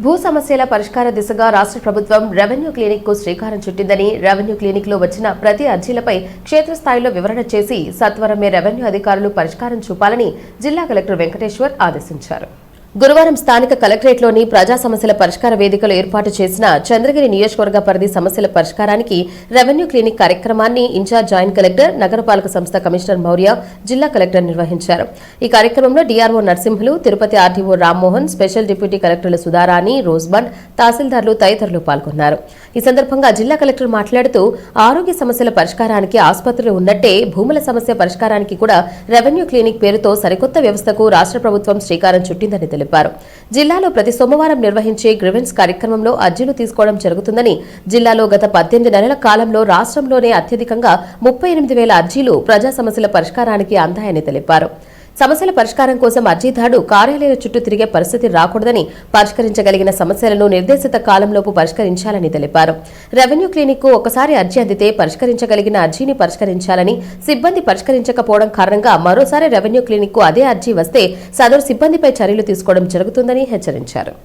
భూ సమస్యల పరిష్కార దిశగా రాష్ట్ర ప్రభుత్వం రెవెన్యూ క్లినిక్ కు శ్రీకారం చుట్టిందని, రెవెన్యూ క్లినిక్ లో వచ్చిన ప్రతి అర్జీలపై క్షేత్రస్థాయిలో వివరణ చేసి సత్వరమే రెవెన్యూ అధికారులు పరిష్కారం చూపాలని జిల్లా కలెక్టర్ వెంకటేశ్వర్ ఆదేశించారు. గురువారం స్థానిక కలెక్టరేట్లోని ప్రజా సమస్యల పరిష్కార వేదికలో ఏర్పాటు చేసిన చంద్రగిరి నియోజకవర్గ పరిధి సమస్యల పరిష్కారానికి రెవెన్యూ క్లినిక్ కార్యక్రమాన్ని ఇన్ఛార్జ్ జాయింట్ కలెక్టర్, నగరపాలక సంస్థ కమిషనర్ మౌర్య, జిల్లా కలెక్టర్ నిర్వహించారు. ఈ కార్యక్రమంలో DRO Narasimhulu, Tirupati RTO Rammohan, special deputy కలెక్టర్లు సుధారాణి, రోజ్బండ్, తహసీల్దార్లు తదితరులు పాల్గొన్నారు. ఈ సందర్భంగా జిల్లా కలెక్టర్ మాట్లాడుతూ, ఆరోగ్య సమస్యల పరిష్కారానికి ఆసుపత్రులు ఉన్నట్టే భూముల సమస్య పరిష్కారానికి కూడా రెవెన్యూ క్లినిక్ పేరుతో సరికొత్త వ్యవస్థకు రాష్ట్ర ప్రభుత్వం శ్రీకారం చుట్టిందని తెలిపారు. జిల్లాలో ప్రతి సోమవారం నిర్వహించే గ్రివెన్స్ కార్యక్రమంలో అర్జీలు తీసుకోవడం జరుగుతుందని, జిల్లాలో గత 18 నెలల కాలంలో రాష్ట్రంలోనే అత్యధికంగా 38,000 అర్జీలు ప్రజా సమస్యల పరిష్కారానికి అందాయని తెలిపారు. సమస్యల పరిష్కారం కోసం అర్జీదారుడు కార్యాలయాల చుట్టూ తిరిగే పరిస్థితి రాకూడదని, పరిష్కరించగలిగిన సమస్యలను నిర్దేశిత కాలంలోపు పరిష్కరించాలని తెలిపారు. రెవెన్యూ క్లినిక్ కు ఒకసారి అర్జీ అందితే పరిష్కరించగలిగిన అర్జీని పరిష్కరించాలని, సిబ్బంది పరిష్కరించకపోవడం కారణంగా మరోసారి రెవెన్యూ క్లినిక్ కు అదే అర్జీ వస్తే సదరు సిబ్బందిపై చర్యలు తీసుకోవడం జరుగుతుందని హెచ్చరించారు.